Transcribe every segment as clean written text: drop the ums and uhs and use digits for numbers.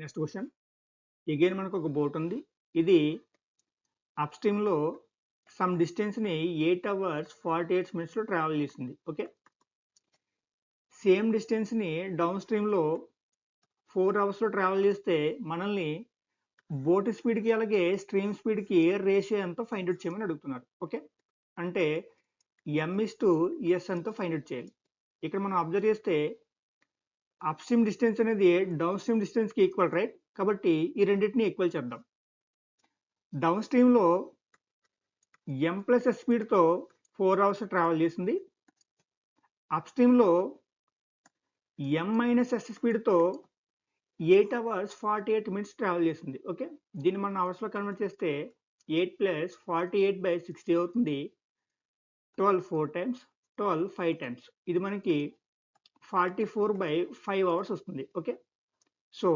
Next question. Again మనకు ఒక boat ఉంది. ఇది అప్ స్ట్రీమ్లో సమ్ డిస్టెన్స్ని 8 hours 48 minutesలో ట్రావెల్ చేసింది. ఓకే, సేమ్ డిస్టెన్స్ని డౌన్ స్ట్రీమ్లో 4 hours ట్రావెల్ చేస్తే మనల్ని బోట్ స్పీడ్కి అలాగే స్ట్రీమ్ స్పీడ్కి రేషియో ఎంతో ఫైండ్ అవుట్ చేయమని అడుగుతున్నారు. ఓకే, అంటే M/S ఎంతో ఫైండ్ అవుట్ చేయాలి. ఇక్కడ మనం అబ్జర్వ్ చేస్తే అప్ స్ట్రీమ్ డిస్టెన్స్ అనేది డౌన్ స్ట్రీమ్ డిస్టెన్స్కి ఈక్వల్, రైట్? కాబట్టి ఈ రెండింటిని ఈక్వల్ చేద్దాం. డౌన్ స్ట్రీమ్లో M+S స్పీడ్తో 4 hours ట్రావెల్ చేసింది. అప్ స్ట్రీమ్లో M-S స్పీడ్తో 8 hours 48 minutes ట్రావెల్ చేసింది. ఓకే, దీన్ని మనం అవర్స్లో కన్వర్ట్ చేస్తే 8 + 48/60 అవుతుంది. 12 4 times, 12 5 times. ఇది మనకి 44/5 hours వస్తుంది. Okay, so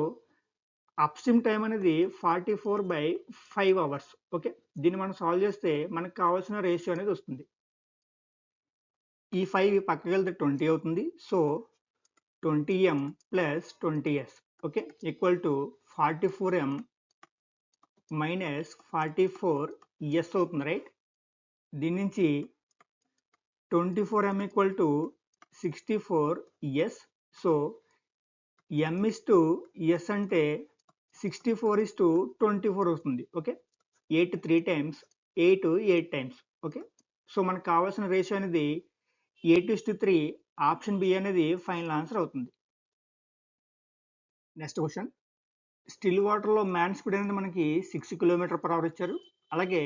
up stream time అనేది 44/5 hours. ఓకే, దీన్ని మనం సాల్వ్ చేస్తే మనకు కావాల్సిన రేషియో అనేది వస్తుంది. ఈ 5 పక్కకి వెళ్తే 20 అవుతుంది. So 20M + 20S, okay, equal to 44M - 44S అవుతుంది, రైట్? దీని నుంచి 24M = 64S. సో M/S అంటే 64:24 వస్తుంది. Okay, 8 3 times, 8 8 times. Okay, so మనకు కావాల్సిన రేషియో అనేది 8:3. ఆప్షన్ బి అనేది ఫైనల్ ఆన్సర్ అవుతుంది. Next question. స్టిల్ వాటర్లో మ్యాన్ స్పీడ్ అనేది మనకి 6 km/h ఇచ్చారు. అలాగే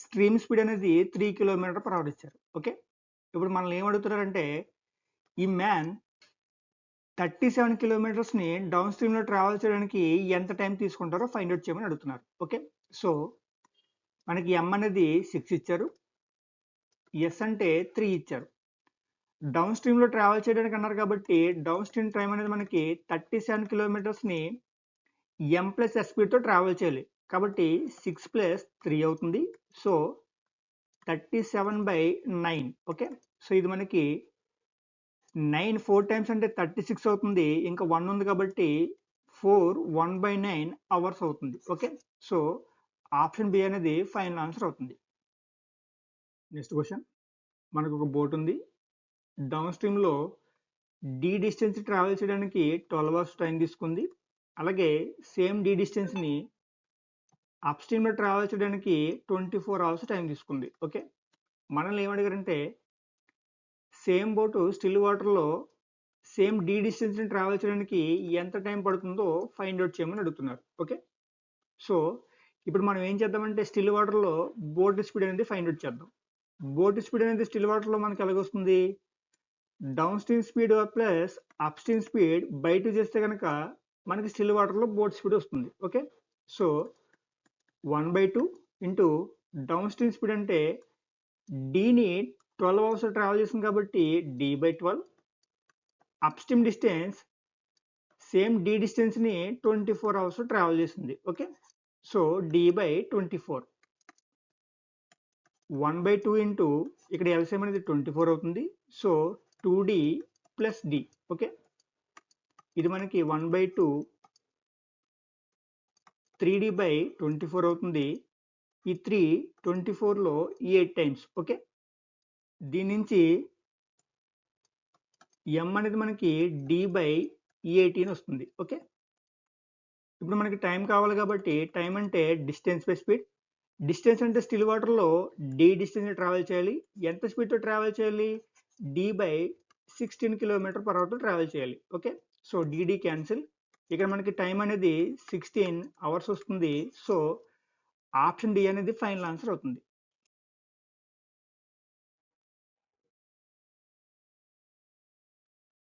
స్ట్రీమ్ స్పీడ్ అనేది 3 km/h ఇచ్చారు. ఓకే, ఇప్పుడు మనల్ని ఏం అడుగుతున్నారంటే ఈ మ్యాన్ 37 kilometers డౌన్ స్ట్రీమ్లో ట్రావెల్ చేయడానికి ఎంత టైం తీసుకుంటారో ఫైండ్ అవుట్ చేయమని అడుగుతున్నారు. ఓకే, సో మనకి M అనేది 6 ఇచ్చారు, S అంటే 3 ఇచ్చారు. డౌన్ స్ట్రీమ్లో ట్రావెల్ చేయడానికి అన్నారు కాబట్టి డౌన్ స్ట్రీమ్ టైం అనేది మనకి 37 kilometers M+S స్పీడ్తో ట్రావెల్ చేయాలి. కాబట్టి 6 + 3 అవుతుంది. సో 37/9. ఓకే, సో ఇది మనకి 9 4 times అంటే 36 అవుతుంది. ఇంకా 1 ఉంది కాబట్టి 4 1/9 hours అవుతుంది. ఓకే, సో ఆప్షన్ బి అనేది ఫైనల్ ఆన్సర్ అవుతుంది. Next question. మనకు ఒక బోట్ ఉంది. డౌన్ స్ట్రీమ్లో D డిస్టెన్స్ ట్రావెల్ చేయడానికి 12 hours టైం తీసుకుంది. అలాగే సేమ్ D డిస్టెన్స్ని అప్ స్ట్రీమ్లో ట్రావెల్ చేయడానికి 24 hours టైం తీసుకుంది. ఓకే, మనల్ని ఏమడిగారంటే సేమ్ బోటు స్టిల్ వాటర్లో సేమ్ D డిస్టెన్స్ని ట్రావెల్ చేయడానికి ఎంత టైం పడుతుందో ఫైండ్ అవుట్ చేయమని అడుగుతున్నారు. ఓకే, సో ఇప్పుడు మనం ఏం చేద్దామంటే స్టిల్ వాటర్లో బోట్ స్పీడ్ అనేది ఫైండ్ అవుట్ చేద్దాం. బోట్ స్పీడ్ అనేది స్టిల్ వాటర్లో మనకి ఎలాగొస్తుంది? Downstream speed plus upstream speed by 2 చేస్తే కనుక మనకి స్టిల్ వాటర్లో బోట్ స్పీడ్ వస్తుంది. Okay, so 1/2 into downstream speed అంటే డీని 12 hours ట్రావెల్ చేసింది కాబట్టి D/12. Upstream distance same D డిస్టెన్స్ని 24 hours ట్రావెల్ చేసింది. Okay, so D/24. 1/2 ఇంటూ ఇక్కడ LCM అనేది 24 అవుతుంది. So 2D + D. ఓకే, ఇది మనకి 1/2 3D/24 అవుతుంది. ఈ 3 24లో 8 times. ఓకే, దీని నుంచి M అనేది మనకి D/18 వస్తుంది. ఓకే, ఇప్పుడు మనకి టైం కావాలి కాబట్టి టైం అంటే డిస్టెన్స్ బై స్పీడ్. డిస్టెన్స్ అంటే స్టిల్ వాటర్లో D డిస్టెన్స్ ట్రావెల్ చేయాలి. ఎంత స్పీడ్తో ట్రావెల్ చేయాలి? D/16 km/h ట్రావెల్ చేయాలి. Okay, so DD cancel. ఇక్కడ మనకి టైం అనేది 16 hours వస్తుంది. సో ఆప్షన్ డి అనేది ఫైనల్ ఆన్సర్ అవుతుంది.